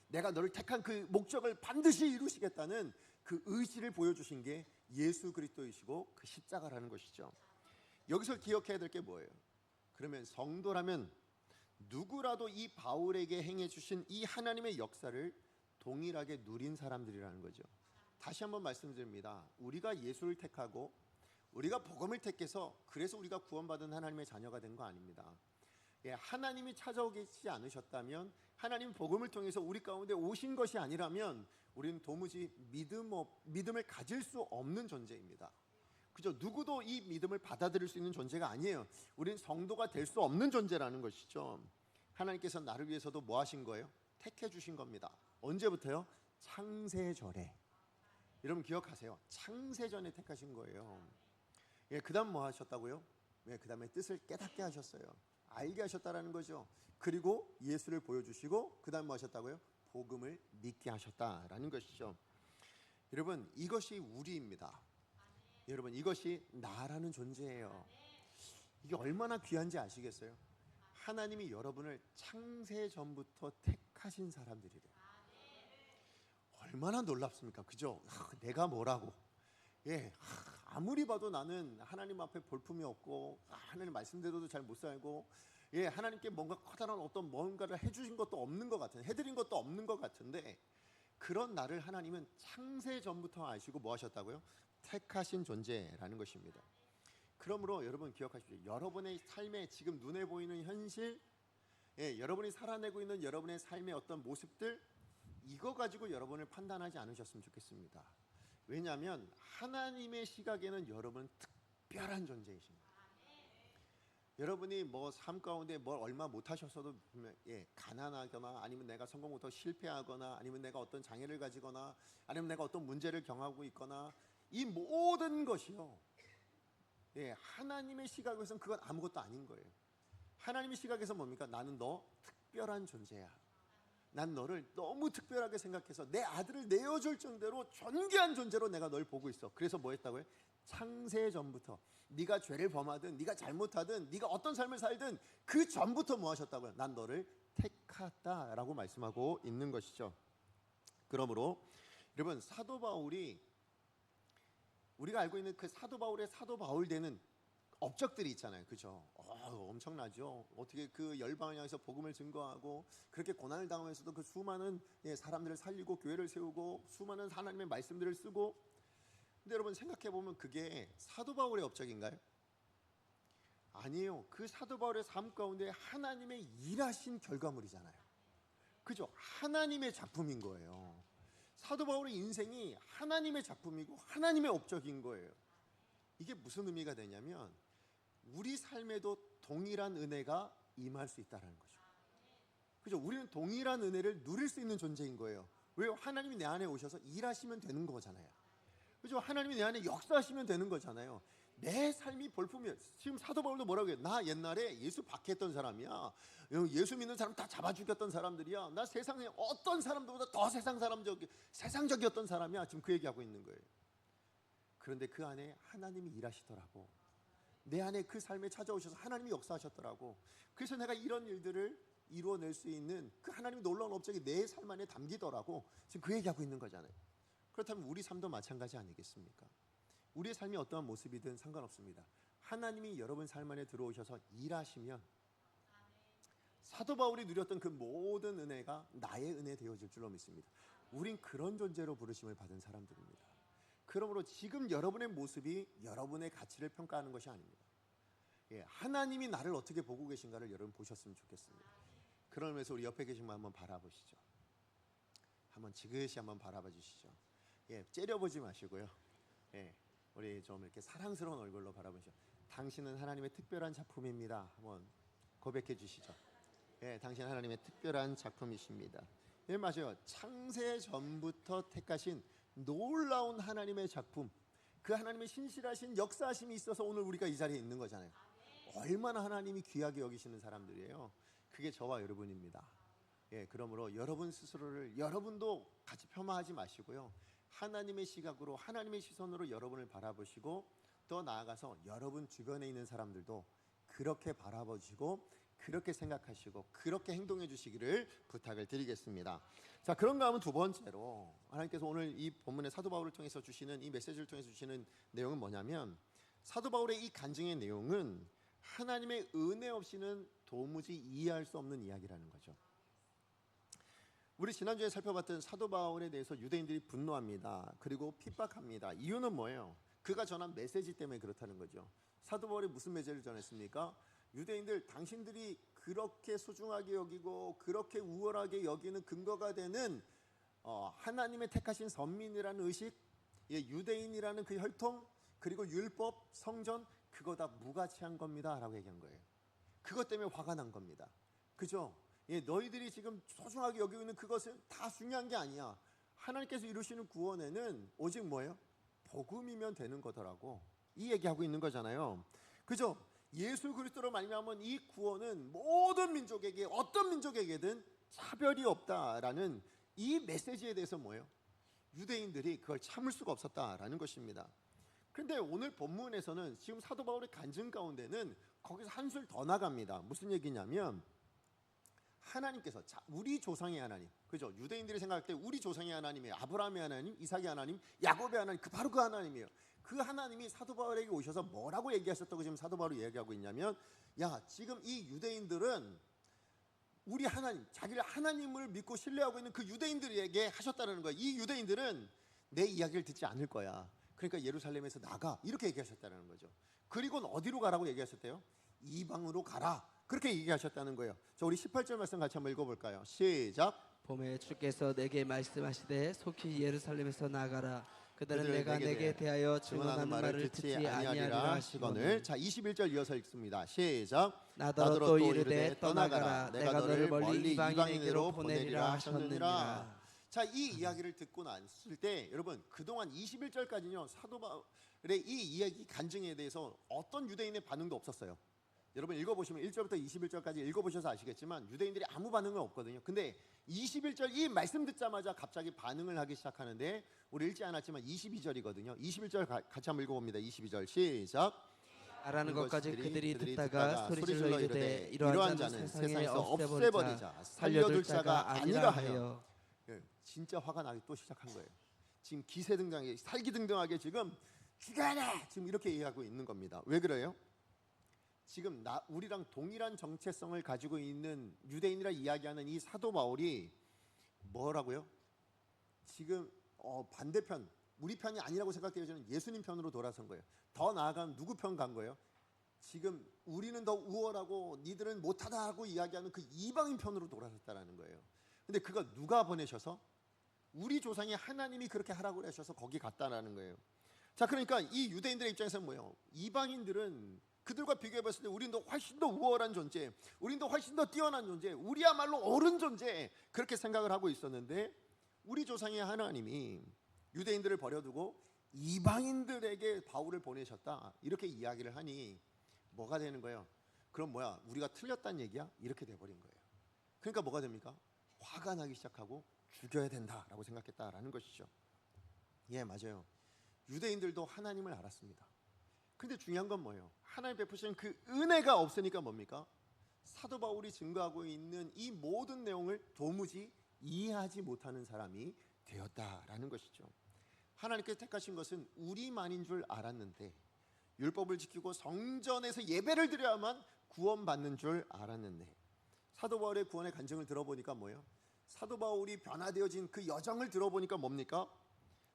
내가 너를 택한 그 목적을 반드시 이루시겠다는 그 의지를 보여주신 게 예수 그리스도이시고 그 십자가라는 것이죠. 여기서 기억해야 될 게 뭐예요? 그러면 성도라면 누구라도 이 바울에게 행해 주신 이 하나님의 역사를 동일하게 누린 사람들이라는 거죠. 다시 한번 말씀드립니다. 우리가 예수를 택하고 우리가 복음을 택해서 그래서 우리가 구원받은 하나님의 자녀가 된 거 아닙니다. 하나님이 찾아오지 않으셨다면, 하나님 복음을 통해서 우리 가운데 오신 것이 아니라면 우리는 도무지 믿음을 가질 수 없는 존재입니다. 그죠? 누구도 이 믿음을 받아들일 수 있는 존재가 아니에요. 우리는 성도가 될 수 없는 존재라는 것이죠. 하나님께서 나를 위해서도 뭐 하신 거예요? 택해 주신 겁니다. 언제부터요? 창세전에. 여러분 기억하세요. 창세전에 택하신 거예요. 그 다음 뭐 하셨다고요? 그 다음에 뜻을 깨닫게 하셨어요. 알게 하셨다라는 거죠. 그리고 예수를 보여주시고 그 다음 뭐 하셨다고요? 복음을 믿게 하셨다라는 것이죠. 여러분 이것이 우리입니다. 여러분 이것이 나라는 존재예요. 이게 얼마나 귀한지 아시겠어요? 하나님이 여러분을 창세전부터 택하신 사람들이래요. 얼마나 놀랍습니까? 그죠? 내가 뭐라고? 아무리 봐도 나는 하나님 앞에 볼품이 없고 하나님 말씀대로도 잘 못 살고 하나님께 뭔가 커다란 어떤 뭔가를 해주신 것도 없는 것 같은, 해드린 것도 없는 것 같은데, 그런 나를 하나님은 창세전부터 아시고 뭐 하셨다고요? 택하신 존재라는 것입니다. 그러므로 여러분 기억하십시오. 여러분의 삶에 지금 눈에 보이는 현실, 여러분이 살아내고 있는 여러분의 삶의 어떤 모습들, 이거 가지고 여러분을 판단하지 않으셨으면 좋겠습니다. 왜냐하면 하나님의 시각에는 여러분은 특별한 존재이십니다. 여러분이 뭐 삶 가운데 뭘 얼마 못하셨어도 가난하거나 아니면 내가 성공 못하고 실패하거나 아니면 내가 어떤 장애를 가지거나 아니면 내가 어떤 문제를 경험하고 있거나, 이 모든 것이요, 하나님의 시각에서는 그건 아무것도 아닌 거예요. 하나님의 시각에서 뭡니까? 나는 너 특별한 존재야. 난 너를 너무 특별하게 생각해서 내 아들을 내어줄 정도로 존귀한 존재로 내가 널 보고 있어. 그래서 뭐 했다고요? 창세전부터 네가 죄를 범하든 네가 잘못하든 네가 어떤 삶을 살든 그 전부터 뭐 하셨다고요? 난 너를 택했다라고 말씀하고 있는 것이죠. 그러므로 여러분 사도 바울이, 우리가 알고 있는 그 사도 바울의 사도 바울 되는 업적들이 있잖아요. 그죠? 엄청나죠. 어떻게 그 열방을 향해서 복음을 증거하고 그렇게 고난을 당하면서도 그 수많은 사람들을 살리고 교회를 세우고 수많은 하나님의 말씀들을 쓰고. 근데 여러분 생각해 보면 그게 사도 바울의 업적인가요? 아니에요. 그 사도 바울의 삶 가운데 하나님의 일하신 결과물이잖아요. 그죠? 하나님의 작품인 거예요. 사도 바울의 인생이 하나님의 작품이고 하나님의 업적인 거예요. 이게 무슨 의미가 되냐면 우리 삶에도 동일한 은혜가 임할 수 있다는 거죠. 그죠? 우리는 동일한 은혜를 누릴 수 있는 존재인 거예요. 왜요? 하나님이 내 안에 오셔서 일하시면 되는 거잖아요. 그죠? 하나님이 내 안에 역사하시면 되는 거잖아요. 내 삶이 볼품이에요. 지금 사도 바울도 뭐라고 해요? 나 옛날에 예수 박해했던 사람이야. 예수 믿는 사람 다 잡아 죽였던 사람들이야. 나 세상에 어떤 사람들보다 더 세상적이었던 사람이야. 지금 그 얘기하고 있는 거예요. 그런데 그 안에 하나님이 일하시더라고. 내 안에 그 삶에 찾아오셔서 하나님이 역사하셨더라고. 그래서 내가 이런 일들을 이루어낼 수 있는 그 하나님의 놀라운 업적이 내 삶 안에 담기더라고. 지금 그 얘기하고 있는 거잖아요. 그렇다면 우리 삶도 마찬가지 아니겠습니까? 우리의 삶이 어떠한 모습이든 상관없습니다. 하나님이 여러분 삶 안에 들어오셔서 일하시면 사도 바울이 누렸던 그 모든 은혜가 나의 은혜 되어질 줄로 믿습니다. 우린 그런 존재로 부르심을 받은 사람들입니다. 그러므로 지금 여러분의 모습이 여러분의 가치를 평가하는 것이 아닙니다. 하나님이 나를 어떻게 보고 계신가를 여러분 보셨으면 좋겠습니다. 그러면서 우리 옆에 계신 분 한번 바라보시죠. 한번 지그시 한번 바라봐 주시죠. 째려보지 마시고요. 우리 좀 이렇게 사랑스러운 얼굴로 바라보시죠. 당신은 하나님의 특별한 작품입니다. 한번 고백해 주시죠. 당신 하나님의 특별한 작품이십니다. 맞아요. 창세 전부터 택하신 놀라운 하나님의 작품, 그 하나님의 신실하신 역사하심이 있어서 오늘 우리가 이 자리에 있는 거잖아요. 얼마나 하나님이 귀하게 여기시는 사람들이에요. 그게 저와 여러분입니다. 그러므로 여러분 스스로를 여러분도 같이 폄하하지 마시고요. 하나님의 시각으로, 하나님의 시선으로 여러분을 바라보시고, 더 나아가서 여러분 주변에 있는 사람들도 그렇게 바라보시고 그렇게 생각하시고 그렇게 행동해 주시기를 부탁을 드리겠습니다. 자, 그런가 하면 두 번째로 하나님께서 오늘 이 본문의 사도 바울을 통해서 주시는 이 메시지를 통해서 주시는 내용은 뭐냐면, 사도 바울의 이 간증의 내용은 하나님의 은혜 없이는 도무지 이해할 수 없는 이야기라는 거죠. 우리 지난주에 살펴봤던 사도 바울에 대해서 유대인들이 분노합니다. 그리고 핍박합니다. 이유는 뭐예요? 그가 전한 메시지 때문에 그렇다는 거죠. 사도 바울이 무슨 메시지를 전했습니까? 유대인들, 당신들이 그렇게 소중하게 여기고 그렇게 우월하게 여기는 근거가 되는 하나님의 택하신 선민이라는 의식, 유대인이라는 그 혈통, 그리고 율법, 성전, 그거 다 무가치한 겁니다 라고 얘기한 거예요. 그것 때문에 화가 난 겁니다. 그죠? 너희들이 지금 소중하게 여기고 있는 그것은 다 중요한 게 아니야. 하나님께서 이루시는 구원에는 오직 뭐예요? 복음이면 되는 거더라고. 이 얘기하고 있는 거잖아요. 그죠? 예수 그리스도로 말미암은 이 구원은 모든 민족에게, 어떤 민족에게든 차별이 없다라는 이 메시지에 대해서 뭐예요? 유대인들이 그걸 참을 수가 없었다라는 것입니다. 그런데 오늘 본문에서는 지금 사도 바울의 간증 가운데는 거기서 한술 더 나갑니다. 무슨 얘기냐면 하나님께서, 우리 조상의 하나님, 그죠? 유대인들이 생각할 때 우리 조상의 하나님이에요. 아브라함의 하나님, 이삭의 하나님, 야곱의 하나님, 바로 그 하나님이에요. 그 하나님이 사도 바울에게 오셔서 뭐라고 얘기하셨다고 지금 사도 바울이 얘기하고 있냐면, 야, 지금 이 유대인들은 우리 하나님, 자기를 하나님을 믿고 신뢰하고 있는 그 유대인들에게 하셨다는 거야. 이 유대인들은 내 이야기를 듣지 않을 거야. 그러니까 예루살렘에서 나가, 이렇게 얘기하셨다는 거죠. 그리고는 어디로 가라고 얘기하셨대요? 이방으로 가라, 그렇게 얘기하셨다는 거예요. 자, 우리 18절 말씀 같이 한번 읽어볼까요? 시작. 봄에 주께서 내게 말씀하시되 속히 예루살렘에서 나가라. 그들은 내가 내게 대하여 증언하는 말을 듣지 아니하리라 하시거늘. 자, 21절 이어서 읽습니다. 시작. 나더러 또 이르되 떠나가라. 내가 너를 멀리 이방인에게로 보내리라 하셨느니라. 자, 이 이야기를 듣고 났을 때 여러분, 그동안 21절까지는요 사도 바울의 이 이야기 간증에 대해서 어떤 유대인의 반응도 없었어요. 여러분 읽어보시면 1절부터 21절까지 읽어보셔서 아시겠지만 유대인들이 아무 반응은 없거든요. 근데 21절 이 말씀 듣자마자 갑자기 반응을 하기 시작하는데, 우리 읽지 않았지만 22절이거든요 22절 같이 한번 읽어봅니다. 22절 시작. 말하는 것까지 그들이 듣다가 소리질러 이르되 이러한 자는 세상에서 없애버리자. 살려둘 자가 아니라 하여. 진짜 화가 나기 또 시작한 거예요. 지금 기세등등하게, 살기등등하게 지금 죽여라, 지금 이렇게 얘기하고 있는 겁니다. 왜 그래요? 지금 우리랑 동일한 정체성을 가지고 있는 유대인이라 이야기하는 이 사도 바울이 뭐라고요? 지금 반대편, 우리 편이 아니라고 생각되어지는 예수님 편으로 돌아선 거예요. 더 나아가면 누구 편 간 거예요? 지금 우리는 더 우월하고 니들은 못하다 하고 이야기하는 그 이방인 편으로 돌아섰다는 거예요. 근데 그거 누가 보내셔서? 우리 조상이 하나님이 그렇게 하라고 하셔서 거기 갔다라는 거예요. 자, 그러니까 이 유대인들의 입장에서는 뭐예요? 이방인들은 그들과 비교해봤을 때 우리는 더 훨씬 더 우월한 존재, 우리는 더 훨씬 더 뛰어난 존재, 우리야말로 옳은 존재, 그렇게 생각을 하고 있었는데, 우리 조상의 하나님이 유대인들을 버려두고 이방인들에게 바울을 보내셨다, 이렇게 이야기를 하니 뭐가 되는 거예요? 그럼 뭐야, 우리가 틀렸다는 얘기야? 이렇게 돼버린 거예요. 그러니까 뭐가 됩니까? 화가 나기 시작하고 죽여야 된다라고 생각했다라는 것이죠. 예, 맞아요. 유대인들도 하나님을 알았습니다. 근데 중요한 건 뭐예요? 하나님 베푸시는 그 은혜가 없으니까 뭡니까? 사도 바울이 증거하고 있는 이 모든 내용을 도무지 이해하지 못하는 사람이 되었다라는 것이죠. 하나님께서 택하신 것은 우리만인 줄 알았는데, 율법을 지키고 성전에서 예배를 드려야만 구원받는 줄 알았는데, 사도 바울의 구원의 간증을 들어보니까 뭐예요? 사도 바울이 변화되어진 그 여정을 들어보니까 뭡니까?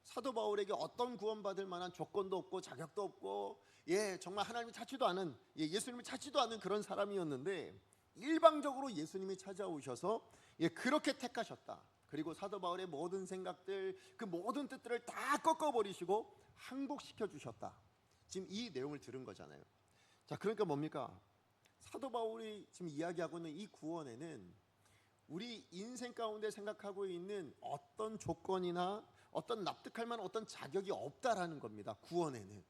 사도 바울에게 어떤 구원받을 만한 조건도 없고 자격도 없고, 정말 하나님이 찾지도 않은, 예수님이 찾지도 않은 그런 사람이었는데, 일방적으로 예수님이 찾아오셔서 그렇게 택하셨다. 그리고 사도 바울의 모든 생각들, 그 모든 뜻들을 다 꺾어버리시고 항복시켜 주셨다. 지금 이 내용을 들은 거잖아요. 자, 그러니까 뭡니까? 사도 바울이 지금 이야기하고 있는 이 구원에는 우리 인생 가운데 생각하고 있는 어떤 조건이나 어떤 납득할 만한 어떤 자격이 없다라는 겁니다. 구원에는.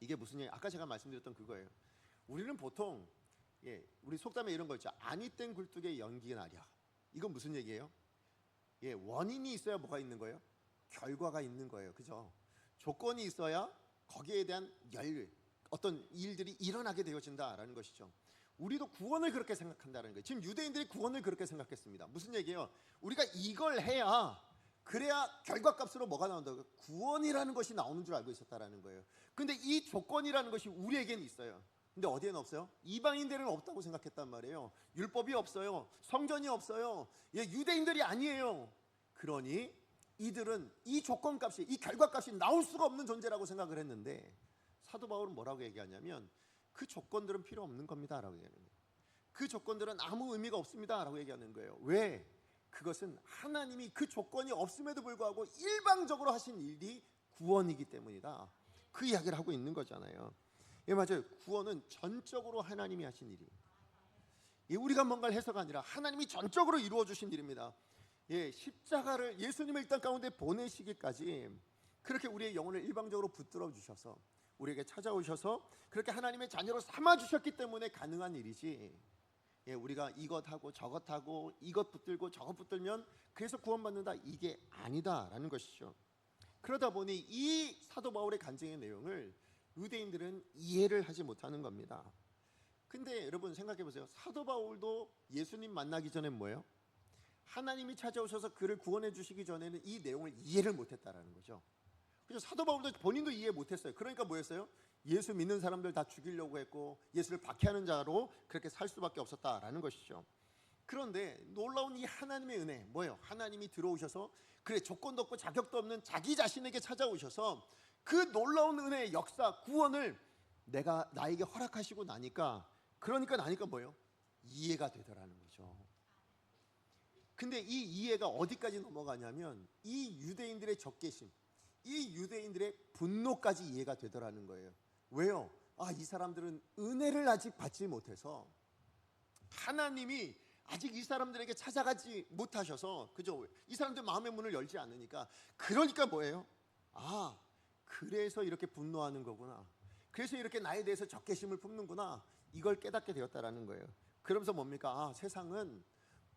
이게 무슨 얘기? 아까 제가 말씀드렸던 그거예요. 우리는 보통 우리 속담에 이런 거 있죠. 아니 땐 굴뚝에 연기 나랴. 이건 무슨 얘기예요? 원인이 있어야 뭐가 있는 거예요? 결과가 있는 거예요. 그죠? 조건이 있어야 거기에 대한 어떤 일들이 일어나게 되어진다라는 것이죠. 우리도 구원을 그렇게 생각한다는 거예요. 지금 유대인들이 구원을 그렇게 생각했습니다. 무슨 얘기예요? 우리가 이걸 해야, 그래야 결과값으로 뭐가 나온다고? 구원이라는 것이 나오는 줄 알고 있었다라는 거예요. 근데 이 조건이라는 것이 우리에게는 있어요. 근데 어디에는 없어요? 이방인들은 없다고 생각했단 말이에요. 율법이 없어요. 성전이 없어요. 유대인들이 아니에요. 그러니 이들은 이 조건값이, 이 결과값이 나올 수가 없는 존재라고 생각을 했는데, 사도 바울은 뭐라고 얘기하냐면 그 조건들은 필요 없는 겁니다 라고 얘기하는 거예요. 그 조건들은 아무 의미가 없습니다 라고 얘기하는 거예요. 왜? 그것은 하나님이 그 조건이 없음에도 불구하고 일방적으로 하신 일이 구원이기 때문이다. 그 이야기를 하고 있는 거잖아요. 예, 맞아요. 구원은 전적으로 하나님이 하신 일이에요. 예, 우리가 뭔가를 해서가 아니라 하나님이 전적으로 이루어 주신 일입니다. 예, 십자가를 예수님을 이 땅 가운데 보내시기까지 그렇게 우리의 영혼을 일방적으로 붙들어 주셔서 우리에게 찾아오셔서 그렇게 하나님의 자녀로 삼아 주셨기 때문에 가능한 일이지. 예, 우리가 이것하고 저것하고 이것 붙들고 저것 붙들면 그래서 구원받는다, 이게 아니다라는 것이죠. 그러다 보니 이 사도 바울의 간증의 내용을 유대인들은 이해를 하지 못하는 겁니다. 근데 여러분 생각해 보세요. 사도 바울도 예수님 만나기 전에 뭐예요? 하나님이 찾아오셔서 그를 구원해 주시기 전에는 이 내용을 이해를 못했다라는 거죠. 그래서 사도 바울도 본인도 이해 못했어요. 그러니까 뭐였어요? 예수 믿는 사람들 다 죽이려고 했고 예수를 박해하는 자로 그렇게 살 수밖에 없었다라는 것이죠. 그런데 놀라운 이 하나님의 은혜 뭐예요? 하나님이 들어오셔서 그래 조건도 없고 자격도 없는 자기 자신에게 찾아오셔서 그 놀라운 은혜의 역사, 구원을 나에게 허락하시고 나니까 뭐예요? 이해가 되더라는 거죠. 근데 이 이해가 어디까지 넘어가냐면 이 유대인들의 적개심, 이 유대인들의 분노까지 이해가 되더라는 거예요. 왜요? 이 사람들은 은혜를 아직 받지 못해서 하나님이 아직 이 사람들에게 찾아가지 못하셔서, 그죠? 이 사람들 마음의 문을 열지 않으니까, 그러니까 뭐예요? 그래서 이렇게 분노하는 거구나. 그래서 이렇게 나에 대해서 적개심을 품는구나. 이걸 깨닫게 되었다라는 거예요. 그러면서 뭡니까? 세상은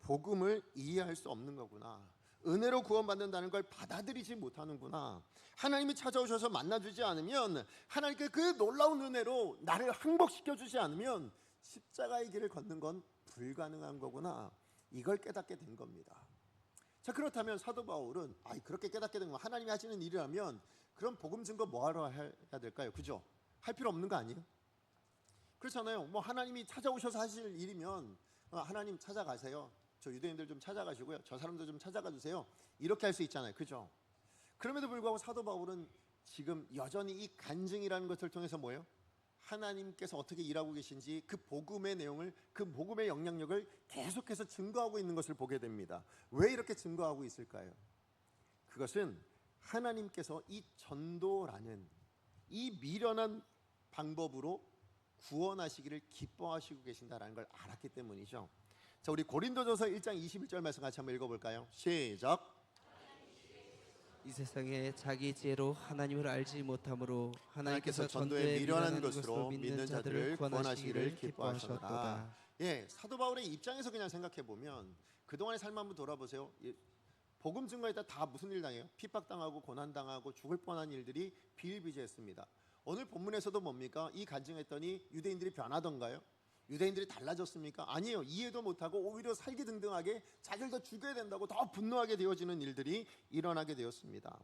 복음을 이해할 수 없는 거구나. 은혜로 구원받는다는 걸 받아들이지 못하는구나. 하나님이 찾아오셔서 만나주지 않으면, 하나님께 그 놀라운 은혜로 나를 항복시켜 주지 않으면 십자가의 길을 걷는 건 불가능한 거구나. 이걸 깨닫게 된 겁니다. 자, 그렇다면 사도 바울은 그렇게 깨닫게 된 거, 하나님이 하시는 일이라면 그럼 복음 증거 뭐하러 해야 될까요? 그죠? 할 필요 없는 거 아니에요? 그렇잖아요. 뭐 하나님이 찾아오셔서 하실 일이면 하나님 찾아가세요. 저 유대인들 좀 찾아가시고요. 저 사람들 좀 찾아가 주세요. 이렇게 할 수 있잖아요. 그죠? 그럼에도 불구하고 사도 바울은 지금 여전히 이 간증이라는 것을 통해서 뭐예요? 하나님께서 어떻게 일하고 계신지 그 복음의 내용을, 그 복음의 영향력을 계속해서 증거하고 있는 것을 보게 됩니다. 왜 이렇게 증거하고 있을까요? 그것은 하나님께서 이 전도라는 이 미련한 방법으로 구원하시기를 기뻐하시고 계신다라는 걸 알았기 때문이죠. 자, 우리 고린도전서 1장 21절 말씀 같이 한번 읽어볼까요? 시작. 이 세상에 자기 지혜로 하나님을 알지 못함으로 하나님께서 전도에 미련한 것으로 믿는 자들을 구원하시기를 기뻐하셨도다. 예, 사도 바울의 입장에서 그냥 생각해 보면 그동안의 삶 한번 돌아보세요. 복음 증거에다 다 무슨 일 당해요? 핍박당하고 고난당하고 죽을 뻔한 일들이 비일비재했습니다. 오늘 본문에서도 뭡니까? 이 간증했더니 유대인들이 변하던가요? 유대인들이 달라졌습니까? 아니에요. 이해도 못하고 오히려 살기등등하게 자기를 더 죽여야 된다고 더 분노하게 되어지는 일들이 일어나게 되었습니다.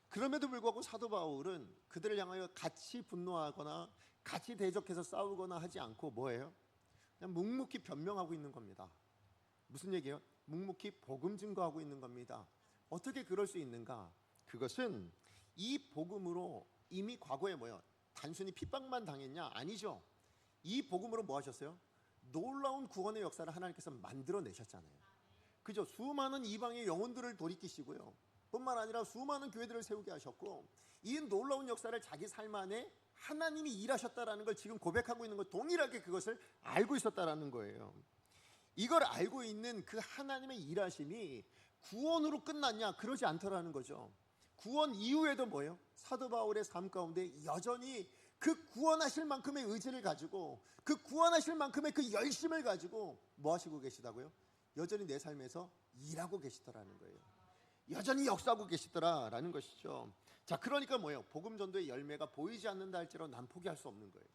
그럼에도 불구하고 사도 바울은 그들을 향하여 같이 분노하거나 같이 대적해서 싸우거나 하지 않고 뭐예요? 그냥 묵묵히 변명하고 있는 겁니다. 무슨 얘기예요? 묵묵히 복음 증거하고 있는 겁니다. 어떻게 그럴 수 있는가? 그것은 이 복음으로 이미 과거에 뭐예요? 단순히 핍박만 당했냐? 아니죠. 이 복음으로 뭐 하셨어요? 놀라운 구원의 역사를 하나님께서 만들어내셨잖아요. 그죠? 수많은 이방의 영혼들을 돌이키시고요, 뿐만 아니라 수많은 교회들을 세우게 하셨고, 이 놀라운 역사를 자기 삶 안에 하나님이 일하셨다라는 걸 지금 고백하고 있는 것, 동일하게 그것을 알고 있었다라는 거예요. 이걸 알고 있는 그 하나님의 일하심이 구원으로 끝났냐? 그러지 않더라는 거죠. 구원 이후에도 뭐예요? 사도 바울의 삶 가운데 여전히 그 구원하실 만큼의 의지를 가지고, 그 구원하실 만큼의 그 열심을 가지고 뭐 하시고 계시다고요? 여전히 내 삶에서 일하고 계시더라는 거예요. 여전히 역사하고 계시더라라는 것이죠. 자, 그러니까 뭐예요? 복음 전도의 열매가 보이지 않는다 할지라도 난 포기할 수 없는 거예요.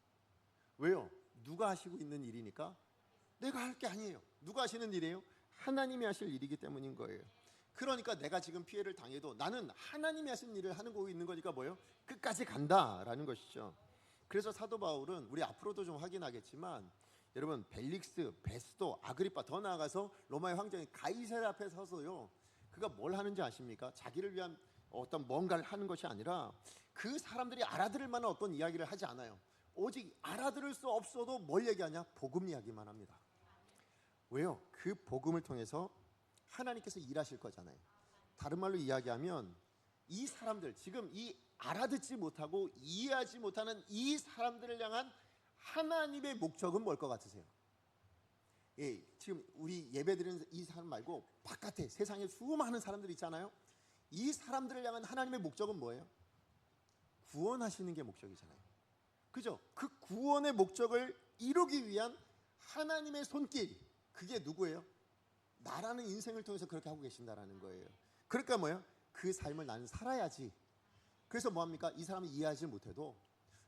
왜요? 누가 하시고 있는 일이니까? 내가 할 게 아니에요. 누가 하시는 일이에요? 하나님이 하실 일이기 때문인 거예요. 그러니까 내가 지금 피해를 당해도 나는 하나님이 하신 일을 하는 거 있는 거니까 뭐예요? 끝까지 간다라는 것이죠. 그래서 사도 바울은 우리 앞으로도 좀 확인하겠지만 여러분 벨릭스, 베스도, 아그리파 더 나아가서 로마의 황제인 가이사르 앞에 서서요 그가 뭘 하는지 아십니까? 자기를 위한 어떤 뭔가를 하는 것이 아니라 그 사람들이 알아들을 만한 어떤 이야기를 하지 않아요. 오직 알아들을 수 없어도 뭘 얘기하냐? 복음 이야기만 합니다. 왜요? 그 복음을 통해서 하나님께서 일하실 거잖아요. 다른 말로 이야기하면 이 사람들, 지금 이 알아듣지 못하고 이해하지 못하는 이 사람들을 향한 하나님의 목적은 뭘 것 같으세요? 예, 지금 우리 예배드리는 이 사람 말고 바깥에 세상에 수많은 사람들 있잖아요. 이 사람들을 향한 하나님의 목적은 뭐예요? 구원하시는 게 목적이잖아요. 그죠? 그 구원의 목적을 이루기 위한 하나님의 손길, 그게 누구예요? 나라는 인생을 통해서 그렇게 하고 계신다라는 거예요. 그러니까 뭐예요? 그 삶을 나는 살아야지. 그래서 뭐합니까? 이 사람을 이해하지 못해도,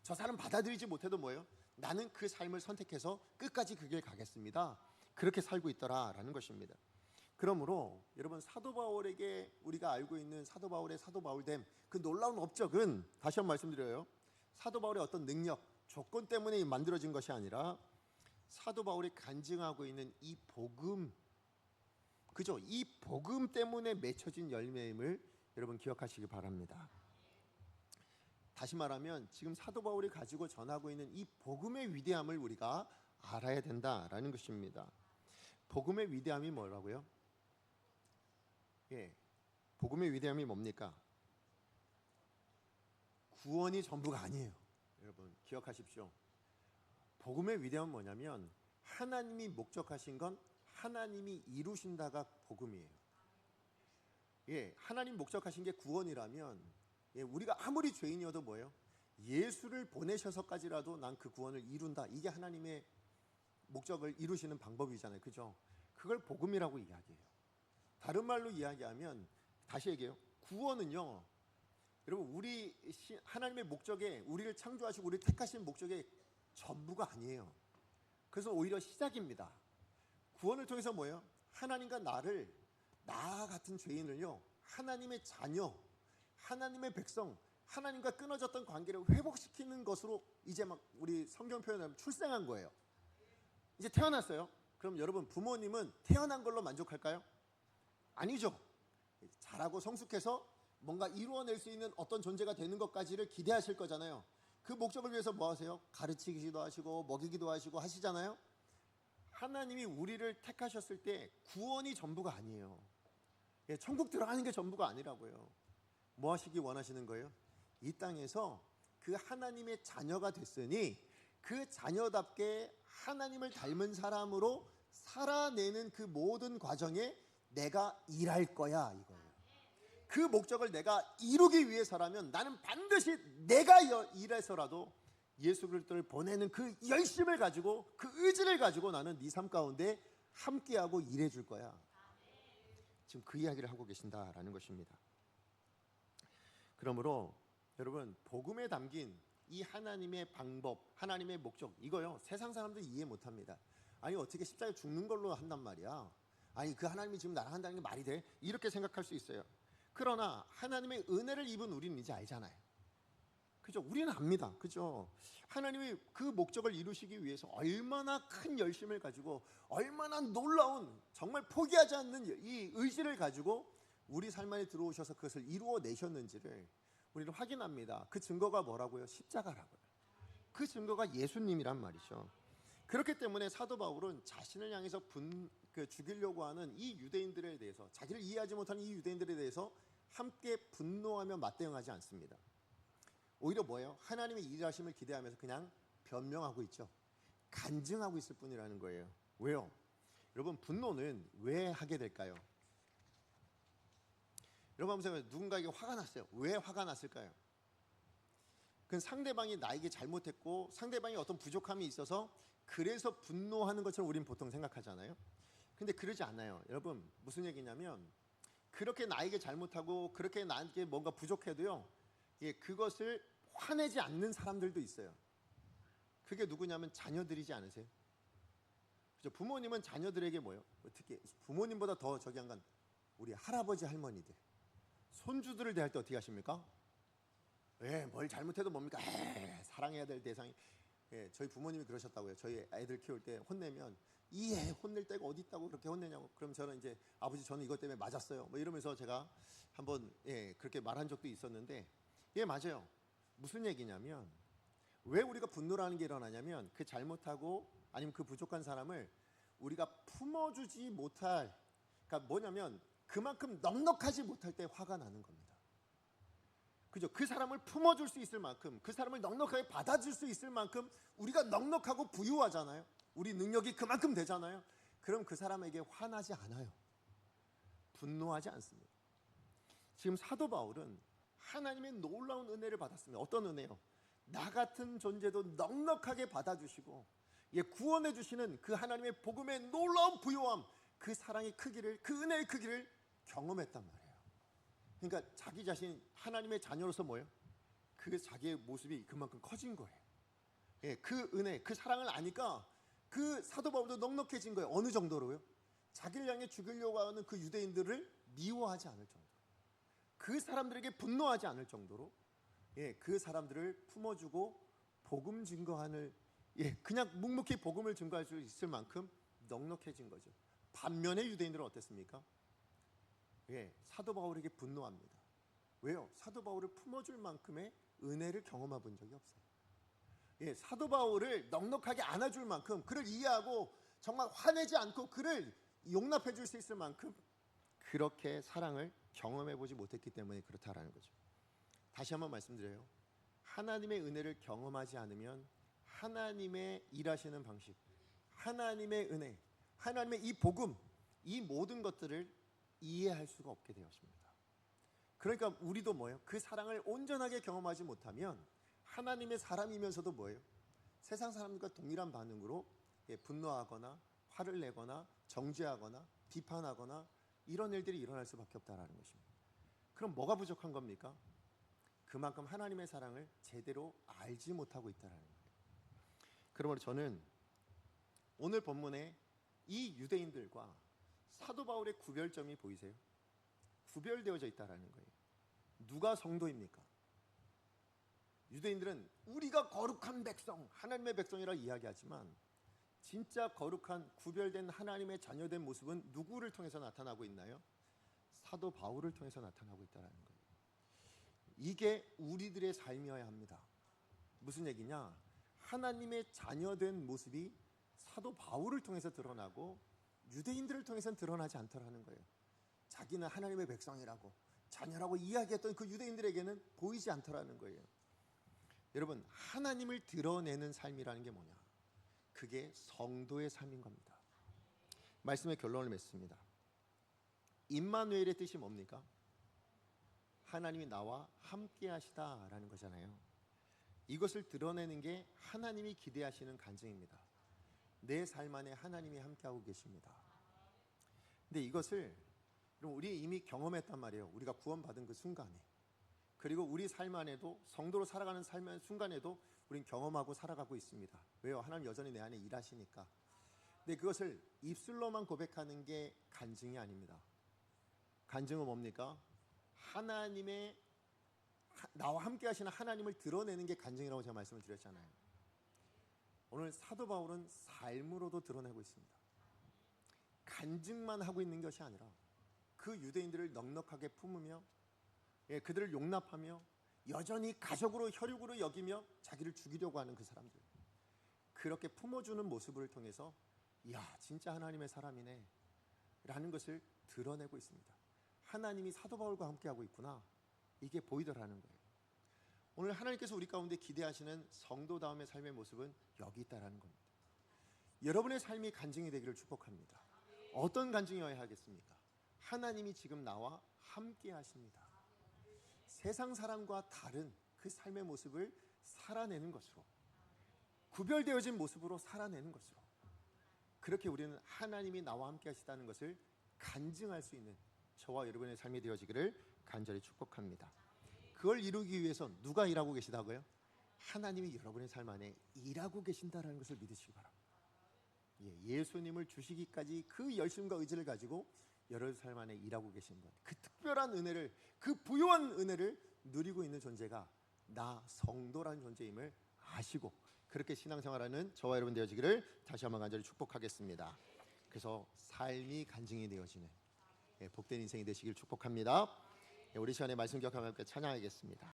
저 사람 받아들이지 못해도 뭐예요? 나는 그 삶을 선택해서 끝까지 그 길 가겠습니다. 그렇게 살고 있더라라는 것입니다. 그러므로 여러분 사도 바울에게 우리가 알고 있는 사도 바울의 사도 바울됨, 그 놀라운 업적은 다시 한번 말씀드려요. 사도 바울의 어떤 능력, 조건 때문에 만들어진 것이 아니라 사도 바울이 간증하고 있는 이 복음, 그죠? 이 복음 때문에 맺혀진 열매임을 여러분 기억하시기 바랍니다. 다시 말하면 지금 사도 바울이 가지고 전하고 있는 이 복음의 위대함을 우리가 알아야 된다라는 것입니다. 복음의 위대함이 뭐라고요? 예, 복음의 위대함이 뭡니까? 구원이 전부가 아니에요. 여러분 기억하십시오. 복음의 위대함은 뭐냐면 하나님이 목적하신 건 하나님이 이루신다가 복음이에요. 예, 하나님 목적하신 게 구원이라면, 예, 우리가 아무리 죄인이어도 뭐예요? 예수를 보내셔서까지라도 난 그 구원을 이룬다. 이게 하나님의 목적을 이루시는 방법이잖아요. 그죠? 그걸 복음이라고 이야기해요. 다른 말로 이야기하면, 다시 얘기해요. 구원은요, 여러분 우리 하나님의 목적에, 우리를 창조하시고 우리를 택하신 목적의 전부가 아니에요. 그래서 오히려 시작입니다. 구원을 통해서 뭐예요? 하나님과 나를, 나 같은 죄인을요, 하나님의 자녀, 하나님의 백성, 하나님과 끊어졌던 관계를 회복시키는 것으로 이제 막 우리 성경 표현하면 출생한 거예요. 이제 태어났어요. 그럼 여러분 부모님은 태어난 걸로 만족할까요? 아니죠. 자라고 성숙해서 뭔가 이루어낼 수 있는 어떤 존재가 되는 것까지를 기대하실 거잖아요. 그 목적을 위해서 뭐 하세요? 가르치기도 하시고 먹이기도 하시고 하시잖아요. 하나님이 우리를 택하셨을 때 구원이 전부가 아니에요. 예, 천국 들어가는 게 전부가 아니라고요. 뭐 하시기 원하시는 거예요? 이 땅에서 그 하나님의 자녀가 됐으니 그 자녀답게 하나님을 닮은 사람으로 살아내는 그 모든 과정에 내가 일할 거야, 이거예요. 그 목적을 내가 이루기 위해서라면 나는 반드시 내가 일해서라도 예수 그리스도를 보내는 그 열심을 가지고, 그 의지를 가지고 나는 네 삶 가운데 함께하고 일해 줄 거야. 지금 그 이야기를 하고 계신다라는 것입니다. 그러므로 여러분 복음에 담긴 이 하나님의 방법, 하나님의 목적, 이거요 세상 사람들이 이해 못합니다. 아니 어떻게 십자가에 죽는 걸로 한단 말이야? 아니 그 하나님이 지금 나랑 한다는 게 말이 돼? 이렇게 생각할 수 있어요. 그러나 하나님의 은혜를 입은 우리는 이제 알잖아요. 그죠? 우리는 압니다. 그죠? 하나님이 그 목적을 이루시기 위해서 얼마나 큰 열심을 가지고, 얼마나 놀라운, 정말 포기하지 않는 이 의지를 가지고 우리 삶 안에 들어오셔서 그것을 이루어내셨는지를 우리는 확인합니다. 그 증거가 뭐라고요? 십자가라고요. 그 증거가 예수님이란 말이죠. 그렇기 때문에 사도 바울은 자신을 향해서 죽이려고 하는 이 유대인들에 대해서, 자기를 이해하지 못하는 이 유대인들에 대해서 함께 분노하며 맞대응하지 않습니다. 오히려 뭐예요? 하나님의 일하심을 기대하면서 그냥 변명하고 있죠. 간증하고 있을 뿐이라는 거예요. 왜요? 여러분 분노는 왜 하게 될까요? 여러분 한번 생각해보세요. 누군가에게 화가 났어요. 왜 화가 났을까요? 그건 상대방이 나에게 잘못했고 상대방이 어떤 부족함이 있어서 그래서 분노하는 것처럼 우리는 보통 생각하잖아요. 근데 그러지 않아요. 여러분 무슨 얘기냐면, 그렇게 나에게 잘못하고 그렇게 나에게 뭔가 부족해도요, 예, 그것을 화내지 않는 사람들도 있어요. 그게 누구냐면 자녀들이지 않으세요? 그죠? 부모님은 자녀들에게 뭐예요? 특히 부모님보다 더 저기 한 건 우리 할아버지 할머니들, 손주들을 대할 때 어떻게 하십니까? 예, 뭘 잘못해도 뭡니까? 사랑해야 될 대상이. 예, 저희 부모님이 그러셨다고요. 저희 애들 키울 때 혼내면 이애 혼낼 때가 어디 있다고 그렇게 혼내냐고. 그럼 저는 이제 아버지 저는 이것 때문에 맞았어요. 뭐 이러면서 제가 한번 그렇게 말한 적도 있었는데, 예, 맞아요. 무슨 얘기냐면 왜 우리가 분노라는 게 일어나냐면 그 잘못하고 아니면 그 부족한 사람을 우리가 품어주지 못할, 그러니까 뭐냐면 그만큼 넉넉하지 못할 때 화가 나는 겁니다. 그죠? 그 사람을 품어줄 수 있을 만큼, 그 사람을 넉넉하게 받아줄 수 있을 만큼 우리가 넉넉하고 부유하잖아요. 우리 능력이 그만큼 되잖아요. 그럼 그 사람에게 화나지 않아요. 분노하지 않습니다. 지금 사도 바울은 하나님의 놀라운 은혜를 받았습니다. 어떤 은혜요? 나 같은 존재도 넉넉하게 받아주시고 구원해 주시는 그 하나님의 복음의 놀라운 부요함, 그 사랑의 크기를, 그 은혜의 크기를 경험했단 말이에요. 그러니까 자기 자신 하나님의 자녀로서 뭐예요? 그 자기의 모습이 그만큼 커진 거예요. 그 은혜, 그 사랑을 아니까 그 사도 바울도 넉넉해진 거예요. 어느 정도로요? 자기를 향해 죽이려고 하는 그 유대인들을 미워하지 않을 정도로, 그 사람들에게 분노하지 않을 정도로 그 사람들을 품어주고 복음 증거하는, 그냥 묵묵히 복음을 증거할 수 있을 만큼 넉넉해진 거죠. 반면에 유대인들은 어땠습니까? 사도 바울에게 분노합니다. 왜요? 사도 바울을 품어줄 만큼의 은혜를 경험해 본 적이 없어요. 사도 바울을 넉넉하게 안아줄 만큼, 그를 이해하고 정말 화내지 않고 그를 용납해 줄 수 있을 만큼 그렇게 사랑을 경험해 보지 못했기 때문에 그렇다라는 거죠. 다시 한번 말씀드려요. 하나님의 은혜를 경험하지 않으면 하나님의 일하시는 방식, 하나님의 은혜, 하나님의 이 복음, 이 모든 것들을 이해할 수가 없게 되었습니다. 그러니까 우리도 뭐예요? 그 사랑을 온전하게 경험하지 못하면 하나님의 사람이면서도 뭐예요? 세상 사람들과 동일한 반응으로 분노하거나 화를 내거나 정죄하거나 비판하거나 이런 일들이 일어날 수밖에 없다는 것입니다. 그럼 뭐가 부족한 겁니까? 그만큼 하나님의 사랑을 제대로 알지 못하고 있다는 거예요. 그러므로 저는 오늘 본문에 이 유대인들과 사도 바울의 구별점이 보이세요? 구별되어져 있다는 거예요. 누가 성도입니까? 유대인들은 우리가 거룩한 백성, 하나님의 백성이라 이야기하지만 진짜 거룩한 구별된 하나님의 자녀된 모습은 누구를 통해서 나타나고 있나요? 사도 바울을 통해서 나타나고 있다는 거예요. 이게 우리들의 삶이어야 합니다. 무슨 얘기냐? 하나님의 자녀된 모습이 사도 바울을 통해서 드러나고 유대인들을 통해서는 드러나지 않더라는 거예요. 자기는 하나님의 백성이라고 자녀라고 이야기했던 그 유대인들에게는 보이지 않더라는 거예요. 여러분, 하나님을 드러내는 삶이라는 게 뭐냐? 그게 성도의 삶인 겁니다. 말씀의 결론을 맺습니다. 임마누엘의 뜻이 뭡니까? 하나님이 나와 함께 하시다라는 거잖아요. 이것을 드러내는 게 하나님이 기대하시는 간증입니다. 내 삶 안에 하나님이 함께하고 계십니다. 근데 이것을 우리 이미 경험했단 말이에요. 우리가 구원받은 그 순간에, 그리고 우리 삶 안에도 성도로 살아가는 삶의 순간에도 우린 경험하고 살아가고 있습니다. 왜요? 하나님 여전히 내 안에 일하시니까. 근데 그것을 입술로만 고백하는 게 간증이 아닙니다. 간증은 뭡니까? 하나님의 나와 함께 하시는 하나님을 드러내는 게 간증이라고 제가 말씀을 드렸잖아요. 오늘 사도 바울은 삶으로도 드러내고 있습니다. 간증만 하고 있는 것이 아니라 그 유대인들을 넉넉하게 품으며 그들을 용납하며 여전히 가족으로 혈육으로 여기며 자기를 죽이려고 하는 그 사람들, 그렇게 품어주는 모습을 통해서 이야 진짜 하나님의 사람이네 라는 것을 드러내고 있습니다. 하나님이 사도 바울과 함께하고 있구나, 이게 보이더라는 거예요. 오늘 하나님께서 우리 가운데 기대하시는 성도다움의 삶의 모습은 여기 있다라는 겁니다. 여러분의 삶이 간증이 되기를 축복합니다. 어떤 간증이어야 하겠습니까? 하나님이 지금 나와 함께 하십니다. 세상 사람과 다른 그 삶의 모습을 살아내는 것으로, 구별되어진 모습으로 살아내는 것으로, 그렇게 우리는 하나님이 나와 함께 하시다는 것을 간증할 수 있는 저와 여러분의 삶이 되어지기를 간절히 축복합니다. 그걸 이루기 위해서 누가 일하고 계시다고요? 하나님이 여러분의 삶 안에 일하고 계신다는 것을 믿으시기 바랍니다. 예수님을 주시기까지 그 열심과 의지를 가지고 여러분 삶 안에 일하고 계신 것, 그 특별한 은혜를, 그 부요한 은혜를 누리고 있는 존재가 나 성도라는 존재임을 아시고 그렇게 신앙생활하는 저와 여러분 되어지기를 다시 한번 간절히 축복하겠습니다. 그래서 삶이 간증이 되어지는 복된 인생이 되시길 축복합니다. 우리 시간에 말씀 기억하며 함께 찬양하겠습니다.